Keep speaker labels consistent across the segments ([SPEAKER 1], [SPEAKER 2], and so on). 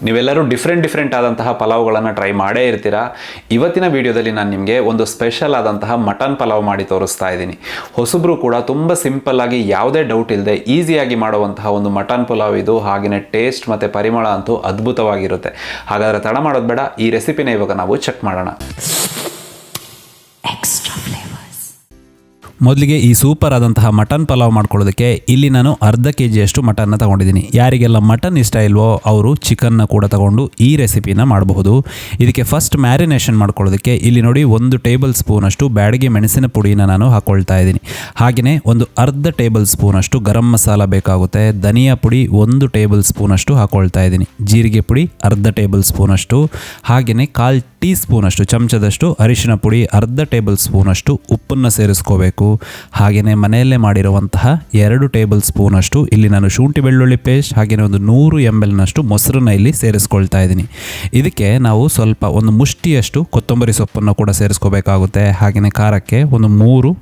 [SPEAKER 1] ನೀವೆಲ್ಲರೂ ಡಿಫ್ರೆಂಟ್ ಆದಂತಹ ಪಲಾವ್ಗಳನ್ನು ಟ್ರೈ ಮಾಡೇ ಇರ್ತೀರಾ. ಇವತ್ತಿನ ವಿಡಿಯೋದಲ್ಲಿ ನಾನು ನಿಮಗೆ ಒಂದು ಸ್ಪೆಷಲ್ ಆದಂತಹ ಮಟನ್ ಪಲಾವ್ ಮಾಡಿ ತೋರಿಸ್ತಾ ಇದ್ದೀನಿ. ಹೊಸಬ್ರು ಕೂಡ ತುಂಬ ಸಿಂಪಲ್ ಆಗಿ ಯಾವುದೇ ಡೌಟ್ ಇಲ್ಲದೆ ಈಸಿಯಾಗಿ ಮಾಡುವಂತಹ ಒಂದು ಮಟನ್ ಪಲಾವ್ ಇದು. ಹಾಗೆಯೇ ಟೇಸ್ಟ್ ಮತ್ತು ಪರಿಮಳ ಅಂತೂ ಅದ್ಭುತವಾಗಿರುತ್ತೆ. ಹಾಗಾದರೆ ತಡ ಮಾಡೋದು ಬೇಡ, ಈ ರೆಸಿಪಿನ ಇವಾಗ ನಾವು ಚೆಕ್ ಮಾಡೋಣ.
[SPEAKER 2] ಮೊದಲಿಗೆ ಈ ಸೂಪರ್ ಆದಂತಹ ಮಟನ್ ಪಲಾವ್ ಮಾಡ್ಕೊಳ್ಳೋದಕ್ಕೆ ಇಲ್ಲಿ ನಾನು ಅರ್ಧ ಕೆಜಿಯಷ್ಟು ಮಟನ್ನ ತಗೊಂಡಿದ್ದೀನಿ. ಯಾರಿಗೆಲ್ಲ ಮಟನ್ ಇಷ್ಟ ಇಲ್ವೋ ಅವರು ಚಿಕನ್ನ ಕೂಡ ತಗೊಂಡು ಈ ರೆಸಿಪಿನ ಮಾಡಬಹುದು. ಇದಕ್ಕೆ ಫಸ್ಟ್ ಮ್ಯಾರಿನೇಷನ್ ಮಾಡ್ಕೊಳ್ಳೋದಕ್ಕೆ ಇಲ್ಲಿ ನೋಡಿ 1 ಟೇಬಲ್ ಸ್ಪೂನಷ್ಟು ಬ್ಯಾಡಗಿ ಮೆಣಸಿನ ಪುಡಿನ ನಾನು ಹಾಕ್ಕೊಳ್ತಾ ಇದ್ದೀನಿ. ಹಾಗೆಯೇ ಒಂದು ಅರ್ಧ ಟೇಬಲ್ ಸ್ಪೂನಷ್ಟು ಗರಂ ಮಸಾಲ ಬೇಕಾಗುತ್ತೆ. ಧನಿಯಾ ಪುಡಿ 1 ಟೇಬಲ್ ಸ್ಪೂನಷ್ಟು ಹಾಕ್ಕೊಳ್ತಾ ಇದ್ದೀನಿ. ಜೀರಿಗೆ ಪುಡಿ ಅರ್ಧ ಟೇಬಲ್ ಸ್ಪೂನಷ್ಟು, ಹಾಗೆಯೇ 1/4 ಟೀ ಸ್ಪೂನಷ್ಟು ಚಮಚದಷ್ಟು ಅರಿಶಿನ ಪುಡಿ, ಅರ್ಧ ಟೇಬಲ್ ಸ್ಪೂನಷ್ಟು ಉಪ್ಪನ್ನು ಸೇರಿಸ್ಕೋಬೇಕು. ಹಾಗೆಯೇ ಮನೆಯಲ್ಲೇ ಮಾಡಿರುವಂತಹ 2 ಟೇಬಲ್ ಸ್ಪೂನಷ್ಟು ಇಲ್ಲಿ ನಾನು ಶುಂಠಿ ಬೆಳ್ಳುಳ್ಳಿ ಪೇಸ್ಟ್, ಹಾಗೆಯೇ ಒಂದು 100 ml ಮೊಸರನ್ನ ಇಲ್ಲಿ ಸೇರಿಸ್ಕೊಳ್ತಾ ಇದ್ದೀನಿ. ಇದಕ್ಕೆ ನಾವು ಸ್ವಲ್ಪ ಒಂದು ಮುಷ್ಟಿಯಷ್ಟು ಕೊತ್ತಂಬರಿ ಸೊಪ್ಪನ್ನು ಕೂಡ ಸೇರಿಸ್ಕೋಬೇಕಾಗುತ್ತೆ. ಹಾಗೆಯೇ ಖಾರಕ್ಕೆ ಒಂದು 3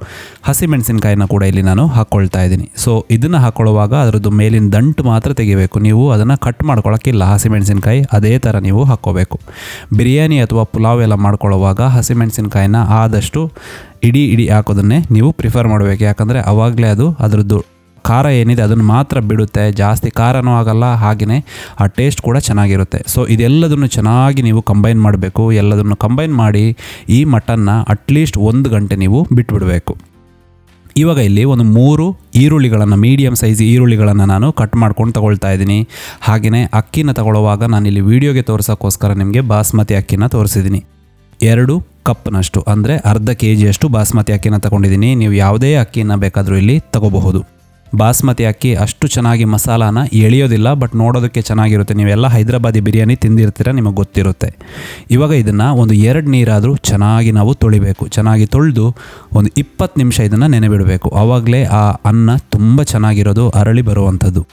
[SPEAKER 2] ಹಸಿಮೆಣಸಿನಕಾಯಿನ ಕೂಡ ಇಲ್ಲಿ ನಾನು ಹಾಕ್ಕೊಳ್ತಾ ಇದ್ದೀನಿ. ಸೊ ಇದನ್ನು ಹಾಕ್ಕೊಳ್ಳುವಾಗ ಅದರದ್ದು ಮೇಲಿನ ದಂಟು ಮಾತ್ರ ತೆಗಿಬೇಕು. ನೀವು ಅದನ್ನು ಕಟ್ ಮಾಡ್ಕೊಳ್ಳೋಕ್ಕಿಲ್ಲ. ಹಸಿಮೆಣಸಿನಕಾಯಿ ಅದೇ ಥರ ನೀವು ಹಾಕ್ಕೋಬೇಕು. ಬಿರಿಯಾನಿ ಅಥವಾ ಪುಲಾವ್ ಎಲ್ಲ ಮಾಡ್ಕೊಳ್ಳುವಾಗ ಹಸಿಮೆಣಸಿನಕಾಯಿನ ಆದಷ್ಟು ಇಡೀ ಹಾಕೋದನ್ನೇ ನೀವು ಪ್ರಿಫರ್ ಮಾಡಬೇಕು. ಯಾಕಂದರೆ ಆವಾಗಲೇ ಅದು ಅದರದ್ದು ಖಾರ ಏನಿದೆ ಅದನ್ನು ಮಾತ್ರ ಬಿಡುತ್ತೆ. ಜಾಸ್ತಿ ಖಾರನೂ ಆಗಲ್ಲ, ಹಾಗೆಯೇ ಆ ಟೇಸ್ಟ್ ಕೂಡ ಚೆನ್ನಾಗಿರುತ್ತೆ. ಸೊ ಇದೆಲ್ಲದನ್ನು ಚೆನ್ನಾಗಿ ನೀವು ಕಂಬೈನ್ ಮಾಡಬೇಕು. ಎಲ್ಲದನ್ನು ಕಂಬೈನ್ ಮಾಡಿ ಈ ಮಟನ್ನ ಅಟ್ಲೀಸ್ಟ್ 1 ಗಂಟೆ ನೀವು ಬಿಟ್ಬಿಡಬೇಕು. ಇವಾಗ ಇಲ್ಲಿ ಒಂದು 3 ಈರುಳ್ಳಿಗಳನ್ನು, ಮೀಡಿಯಮ್ ಸೈಜ್ ಈರುಳ್ಳಿಗಳನ್ನು ನಾನು ಕಟ್ ಮಾಡ್ಕೊಂಡು ತಗೊಳ್ತಾ ಇದ್ದೀನಿ. ಹಾಗೆಯೇ ಅಕ್ಕಿನ ತಗೊಳ್ಳುವಾಗ ನಾನಿಲ್ಲಿ ವೀಡಿಯೋಗೆ ತೋರಿಸೋಕ್ಕೋಸ್ಕರ ನಿಮಗೆ ಬಾಸ್ಮತಿ ಅಕ್ಕಿನ ತೋರಿಸಿದ್ದೀನಿ. 2 ಕಪ್ನಷ್ಟು ಅಂದರೆ ಅರ್ಧ ಕೆಜಿಯಷ್ಟು ಬಾಸ್ಮತಿ ಅಕ್ಕಿನ ತಗೊಂಡಿದ್ದೀನಿ. ನೀವು ಯಾವುದೇ ಅಕ್ಕಿನ ಬೇಕಾದರೂ ಇಲ್ಲಿ ತಗೋಬಹುದು. ಬಾಸ್ಮತಿ ಅಕ್ಕಿ ಅಷ್ಟು ಚೆನ್ನಾಗಿ ಮಸಾಲಾನ ಎಳೆಯೋದಿಲ್ಲ, ಬಟ್ ನೋಡೋದಕ್ಕೆ ಚೆನ್ನಾಗಿರುತ್ತೆ. ನೀವೆಲ್ಲ ಹೈದರಾಬಾದಿ ಬಿರಿಯಾನಿ ತಿಂದಿರ್ತೀರ, ನಿಮಗೆ ಗೊತ್ತಿರುತ್ತೆ. ಇವಾಗ ಇದನ್ನು ಒಂದು 2 ನೀರಾದರೂ ಚೆನ್ನಾಗಿ ನಾವು ತೊಳಿಬೇಕು. ಚೆನ್ನಾಗಿ ತೊಳೆದು ಒಂದು 20 ನಿಮಿಷ ಇದನ್ನು ನೆನೆಬಿಡಬೇಕು. ಆವಾಗಲೇ ಆ ಅನ್ನ ತುಂಬ ಚೆನ್ನಾಗಿರೋದು, ಅರಳಿ ಬರುವಂಥದ್ದು.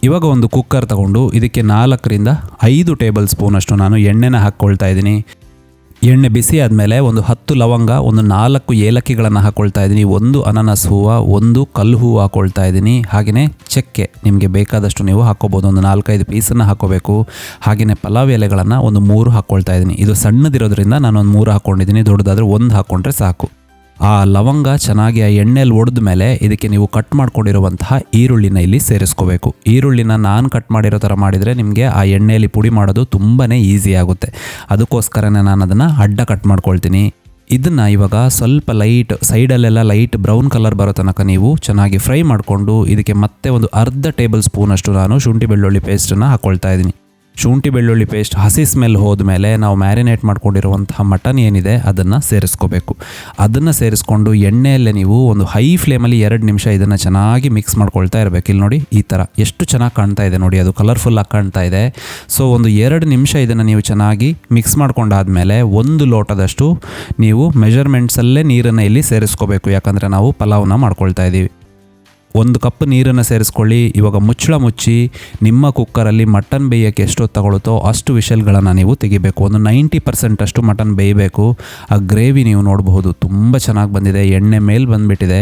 [SPEAKER 2] ಇವಾಗ ಒಂದು ಕುಕ್ಕರ್ ತಗೊಂಡು ಇದಕ್ಕೆ 4ರಿಂದ 5 ಟೇಬಲ್ ಸ್ಪೂನಷ್ಟು ನಾನು ಎಣ್ಣೆನ ಹಾಕ್ಕೊಳ್ತಾ ಇದ್ದೀನಿ. ಎಣ್ಣೆ ಬಿಸಿ ಆದಮೇಲೆ ಒಂದು 10 ಲವಂಗ, ಒಂದು 4 ಏಲಕ್ಕಿಗಳನ್ನು ಹಾಕ್ಕೊಳ್ತಾ ಇದ್ದೀನಿ. 1 ಅನಾನಸ್ ಹೂವು, 1 ಕಲ್ಲು ಹೂವು ಹಾಕ್ಕೊಳ್ತಾ ಇದ್ದೀನಿ. ಹಾಗೆಯೇ ಚಕ್ಕೆ ನಿಮಗೆ ಬೇಕಾದಷ್ಟು ನೀವು ಹಾಕ್ಕೋಬೋದು. ಒಂದು 4-5 ಪೀಸನ್ನು ಹಾಕ್ಕೋಬೇಕು. ಹಾಗೆಯೇ ಪಲಾವ್ ಎಲೆಗಳನ್ನು ಒಂದು 3 ಹಾಕ್ಕೊಳ್ತಾ ಇದ್ದೀನಿ. ಇದು ಸಣ್ಣದಿರೋದ್ರಿಂದ ನಾನು ಒಂದು 3 ಹಾಕ್ಕೊಂಡಿದ್ದೀನಿ. ದೊಡ್ಡದಾದರೆ 1 ಹಾಕ್ಕೊಂಡ್ರೆ ಸಾಕು. ಆ ಲವಂಗ ಚೆನ್ನಾಗಿ ಆ ಎಣ್ಣೆಯಲ್ಲಿ ಒಡೆದ ಮೇಲೆ ಇದಕ್ಕೆ ನೀವು ಕಟ್ ಮಾಡ್ಕೊಂಡಿರುವಂತಹ ಈರುಳ್ಳಿನ ಇಲ್ಲಿ ಸೇರಿಸ್ಕೋಬೇಕು. ಈರುಳ್ಳಿನ ನಾನು ಕಟ್ ಮಾಡಿರೋ ಥರ ಮಾಡಿದರೆ ನಿಮಗೆ ಆ ಎಣ್ಣೆಯಲ್ಲಿ ಪುಡಿ ಮಾಡೋದು ತುಂಬಾ ಈಸಿ ಆಗುತ್ತೆ. ಅದಕ್ಕೋಸ್ಕರನೇ ನಾನು ಅದನ್ನು ಅಡ್ಡ ಕಟ್ ಮಾಡ್ಕೊಳ್ತೀನಿ. ಇದನ್ನು ಇವಾಗ ಸ್ವಲ್ಪ ಲೈಟ್ ಸೈಡಲ್ಲೆಲ್ಲ ಲೈಟ್ ಬ್ರೌನ್ ಕಲರ್ ಬರೋ ತನಕ ನೀವು ಚೆನ್ನಾಗಿ ಫ್ರೈ ಮಾಡಿಕೊಂಡು ಇದಕ್ಕೆ ಮತ್ತೆ ಒಂದು ಅರ್ಧ ಟೇಬಲ್ ಸ್ಪೂನಷ್ಟು ನಾನು ಶುಂಠಿ ಬೆಳ್ಳುಳ್ಳಿ ಪೇಸ್ಟನ್ನು ಹಾಕ್ಕೊಳ್ತಾ ಇದ್ದೀನಿ. ಶುಂಠಿ ಬೆಳ್ಳುಳ್ಳಿ ಪೇಸ್ಟ್ ಹಸಿ ಸ್ಮೆಲ್ ಹೋದ್ಮೇಲೆ ನಾವು ಮ್ಯಾರಿನೇಟ್ ಮಾಡ್ಕೊಂಡಿರುವಂತಹ ಮಟನ್ ಏನಿದೆ ಅದನ್ನು ಸೇರಿಸ್ಕೋಬೇಕು. ಅದನ್ನು ಸೇರಿಸ್ಕೊಂಡು ಎಣ್ಣೆಯಲ್ಲೇ ನೀವು ಒಂದು ಹೈ ಫ್ಲೇಮಲ್ಲಿ 2 ನಿಮಿಷ ಇದನ್ನು ಚೆನ್ನಾಗಿ ಮಿಕ್ಸ್ ಮಾಡ್ಕೊಳ್ತಾ ಇರಬೇಕು. ಇಲ್ಲಿ ನೋಡಿ ಈ ಥರ ಎಷ್ಟು ಚೆನ್ನಾಗಿ ಕಾಣ್ತಾ ಇದೆ ನೋಡಿ, ಅದು ಕಲರ್ಫುಲ್ಲಾಗಿ ಕಾಣ್ತಾ ಇದೆ. ಸೊ ಒಂದು 2 ನಿಮಿಷ ಇದನ್ನು ನೀವು ಚೆನ್ನಾಗಿ ಮಿಕ್ಸ್ ಮಾಡ್ಕೊಂಡಾದಮೇಲೆ 1 ಲೋಟದಷ್ಟು ನೀವು ಮೆಜರ್ಮೆಂಟ್ಸಲ್ಲೇ ನೀರನ್ನು ಇಲ್ಲಿ ಸೇರಿಸ್ಕೋಬೇಕು. ಯಾಕಂದರೆ ನಾವು ಪಲಾವ್ನ ಮಾಡ್ಕೊಳ್ತಾ ಇದ್ದೀವಿ. 1 ಕಪ್ ನೀರನ್ನು ಸೇರಿಸ್ಕೊಳ್ಳಿ. ಇವಾಗ ಮುಚ್ಚಳ ಮುಚ್ಚಿ ನಿಮ್ಮ ಕುಕ್ಕರಲ್ಲಿ ಮಟನ್ ಬೇಯೋಕ್ಕೆ ಎಷ್ಟೊತ್ತು ತಗೊಳುತ್ತೋ ಅಷ್ಟು ವಿಷಲ್ಗಳನ್ನು ನೀವು ತೆಗಿಬೇಕು. ಒಂದು 90% ಅಷ್ಟು ಮಟನ್ ಬೇಯಬೇಕು. ಆ ಗ್ರೇವಿ ನೀವು ನೋಡಬಹುದು ತುಂಬ ಚೆನ್ನಾಗಿ ಬಂದಿದೆ, ಎಣ್ಣೆ ಮೇಲೆ ಬಂದುಬಿಟ್ಟಿದೆ.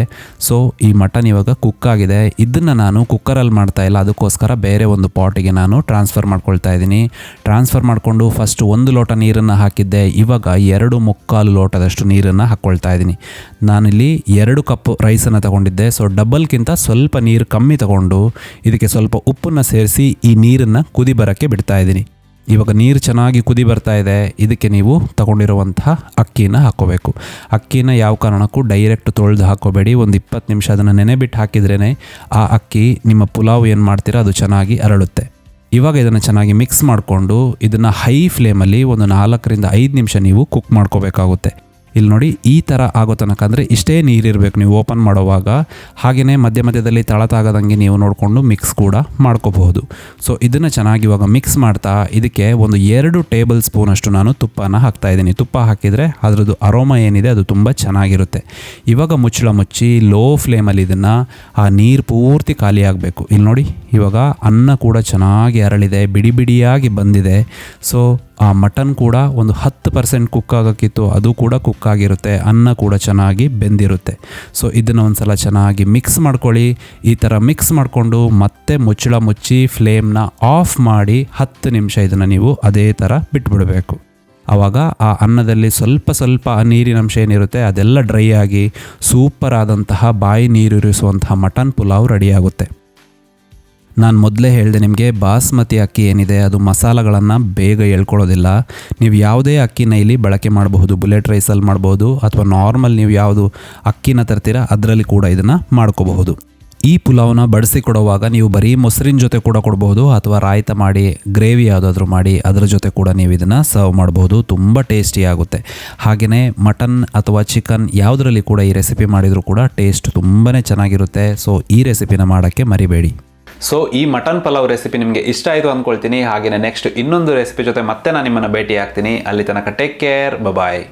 [SPEAKER 2] ಸೊ ಈ ಮಟನ್ ಇವಾಗ ಕುಕ್ ಆಗಿದೆ. ಇದನ್ನು ನಾನು ಕುಕ್ಕರಲ್ಲಿ ಮಾಡ್ತಾ ಇಲ್ಲ, ಅದಕ್ಕೋಸ್ಕರ ಬೇರೆ ಒಂದು ಪಾಟಿಗೆ ನಾನು ಟ್ರಾನ್ಸ್ಫರ್ ಮಾಡ್ಕೊಳ್ತಾ ಇದ್ದೀನಿ. ಟ್ರಾನ್ಸ್ಫರ್ ಮಾಡಿಕೊಂಡು ಫಸ್ಟ್ 1 ಲೋಟ ನೀರನ್ನು ಹಾಕಿದ್ದೆ. ಇವಾಗ 2.25 ಲೋಟದಷ್ಟು ನೀರನ್ನು ಹಾಕ್ಕೊಳ್ತಾ ಇದ್ದೀನಿ. ನಾನಿಲ್ಲಿ 2 ಕಪ್ ರೈಸನ್ನು ತಗೊಂಡಿದ್ದೆ. ಸೊ ಡಬಲ್ಗಿಂತ ಸ್ವಲ್ಪ ನೀರು ಕಮ್ಮಿ ತಗೊಂಡು ಇದಕ್ಕೆ ಸ್ವಲ್ಪ ಉಪ್ಪನ್ನು ಸೇರಿಸಿ ಈ ನೀರನ್ನು ಕುದಿ ಬರೋಕ್ಕೆ ಬಿಡ್ತಾ ಇದ್ದೀನಿ. ಇವಾಗ ನೀರು ಚೆನ್ನಾಗಿ ಕುದಿ ಬರ್ತಾ ಇದೆ. ಇದಕ್ಕೆ ನೀವು ತಗೊಂಡಿರುವಂತಹ ಅಕ್ಕಿನ ಹಾಕ್ಕೋಬೇಕು. ಅಕ್ಕಿನ ಯಾವ ಕಾರಣಕ್ಕೂ ಡೈರೆಕ್ಟ್ ತೊಳೆದು ಹಾಕ್ಕೋಬೇಡಿ. ಒಂದು 20 ನಿಮಿಷ ಅದನ್ನು ನೆನೆಬಿಟ್ಟು ಹಾಕಿದ್ರೇ ಆ ಅಕ್ಕಿ ನಿಮ್ಮ ಪುಲಾವ್ ಏನು ಮಾಡ್ತೀರಾ ಅದು ಚೆನ್ನಾಗಿ ಅರಳುತ್ತೆ. ಇವಾಗ ಇದನ್ನು ಚೆನ್ನಾಗಿ ಮಿಕ್ಸ್ ಮಾಡಿಕೊಂಡು ಇದನ್ನು ಹೈ ಫ್ಲೇಮಲ್ಲಿ ಒಂದು 4ರಿಂದ 5 ನಿಮಿಷ ನೀವು ಕುಕ್ ಮಾಡ್ಕೋಬೇಕಾಗುತ್ತೆ. ಇಲ್ಲಿ ನೋಡಿ ಈ ಥರ ಆಗೋ ತನಕ, ಅಂದರೆ ಇಷ್ಟೇ ನೀರಿರಬೇಕು ನೀವು ಓಪನ್ ಮಾಡೋವಾಗ. ಹಾಗೆಯೇ ಮಧ್ಯದಲ್ಲಿ ತಳತಾಗದಂಗೆ ನೀವು ನೋಡಿಕೊಂಡು ಮಿಕ್ಸ್ ಕೂಡ ಮಾಡ್ಕೋಬಹುದು. ಸೊ ಇದನ್ನು ಚೆನ್ನಾಗಿ ಇವಾಗ ಮಿಕ್ಸ್ ಮಾಡ್ತಾ ಇದಕ್ಕೆ ಒಂದು 2 ಟೇಬಲ್ ಸ್ಪೂನಷ್ಟು ನಾನು ತುಪ್ಪನ ಹಾಕ್ತಾಯಿದ್ದೀನಿ. ತುಪ್ಪ ಹಾಕಿದರೆ ಅದರದ್ದು ಅರೋಮ ಏನಿದೆ ಅದು ತುಂಬ ಚೆನ್ನಾಗಿರುತ್ತೆ. ಇವಾಗ ಮುಚ್ಚಳ ಮುಚ್ಚಿ ಲೋ ಫ್ಲೇಮಲ್ಲಿ ಇದನ್ನು ಆ ನೀರು ಪೂರ್ತಿ ಖಾಲಿ ಆಗಬೇಕು. ಇಲ್ಲಿ ನೋಡಿ ಇವಾಗ ಅನ್ನ ಕೂಡ ಚೆನ್ನಾಗಿ ಅರಳಿದೆ, ಬಿಡಿ ಬಿಡಿಯಾಗಿ ಬಂದಿದೆ. ಸೊ ಆ ಮಟನ್ ಕೂಡ ಒಂದು 10% ಕುಕ್ ಆಗೋಕ್ಕಿತ್ತು, ಅದು ಕೂಡ ಕುಕ್ ಆಗಿರುತ್ತೆ, ಅನ್ನ ಕೂಡ ಚೆನ್ನಾಗಿ ಬೆಂದಿರುತ್ತೆ. ಸೊ ಇದನ್ನು ಒಂದು ಸಲ ಚೆನ್ನಾಗಿ ಮಿಕ್ಸ್ ಮಾಡ್ಕೊಳ್ಳಿ. ಈ ಥರ ಮಿಕ್ಸ್ ಮಾಡಿಕೊಂಡು ಮತ್ತೆ ಮುಚ್ಚಳ ಮುಚ್ಚಿ ಫ್ಲೇಮ್ನ ಆಫ್ ಮಾಡಿ 10 ನಿಮಿಷ ಇದನ್ನು ನೀವು ಅದೇ ಥರ ಬಿಟ್ಬಿಡಬೇಕು. ಆವಾಗ ಆ ಅನ್ನದಲ್ಲಿ ಸ್ವಲ್ಪ ನೀರಿನಂಶ ಏನಿರುತ್ತೆ ಅದೆಲ್ಲ ಡ್ರೈ ಆಗಿ ಸೂಪರ್ ಆದಂತಹ ಬಾಯಿ ನೀರಿರಿಸುವಂತಹ ಮಟನ್ ಪುಲಾವ್ ರೆಡಿಯಾಗುತ್ತೆ. ನಾನು ಮೊದಲೇ ಹೇಳಿದೆ ನಿಮಗೆ, ಬಾಸ್ಮತಿ ಅಕ್ಕಿ ಏನಿದೆ ಅದು ಮಸಾಲೆಗಳನ್ನು ಬೇಗ ಎಳ್ಕೊಳ್ಳೋದಿಲ್ಲ. ನೀವು ಯಾವುದೇ ಅಕ್ಕಿನ ಇಲ್ಲಿ ಬಳಕೆ ಮಾಡಬಹುದು, ಬುಲೆಟ್ ರೈಸಲ್ಲಿ ಮಾಡ್ಬೋದು ಅಥವಾ ನಾರ್ಮಲ್ ನೀವು ಯಾವುದು ಅಕ್ಕಿನ ತರ್ತೀರಾ ಅದರಲ್ಲಿ ಕೂಡ ಇದನ್ನು ಮಾಡ್ಕೋಬಹುದು. ಈ ಪುಲಾವ್ನ ಬಡಿಸಿಕೊಡುವಾಗ ನೀವು ಬರೀ ಮೊಸರಿನ ಜೊತೆ ಕೂಡ ಕೊಡ್ಬೋದು ಅಥವಾ ರಾಯ್ತ ಮಾಡಿ ಗ್ರೇವಿ ಯಾವುದಾದ್ರೂ ಮಾಡಿ ಅದರ ಜೊತೆ ಕೂಡ ನೀವು ಇದನ್ನು ಸರ್ವ್ ಮಾಡ್ಬೋದು. ತುಂಬ ಟೇಸ್ಟಿ ಆಗುತ್ತೆ. ಹಾಗೆಯೇ ಮಟನ್ ಅಥವಾ ಚಿಕನ್ ಯಾವುದರಲ್ಲಿ ಕೂಡ ಈ ರೆಸಿಪಿ ಮಾಡಿದರೂ ಕೂಡ ಟೇಸ್ಟ್ ತುಂಬಾ ಚೆನ್ನಾಗಿರುತ್ತೆ. ಸೊ ಈ ರೆಸಿಪಿನ ಮಾಡೋಕ್ಕೆ ಮರಿಬೇಡಿ.
[SPEAKER 1] ಸೊ ಈ ಮಟನ್ ಪಲಾವ್ ರೆಸಿಪಿ ನಿಮಗೆ ಇಷ್ಟ ಆಯಿತು ಅಂದ್ಕೊಳ್ತೀನಿ. ಹಾಗೆಯೇ ನೆಕ್ಸ್ಟ್ ಇನ್ನೊಂದು ರೆಸಿಪಿ ಜೊತೆ ಮತ್ತೆ ನಾನು ನಿಮ್ಮನ್ನು ಭೇಟಿ ಆಗ್ತೀನಿ. ಅಲ್ಲಿ ತನಕ ಟೇಕ್ ಕೇರ್, ಬಾಯ್.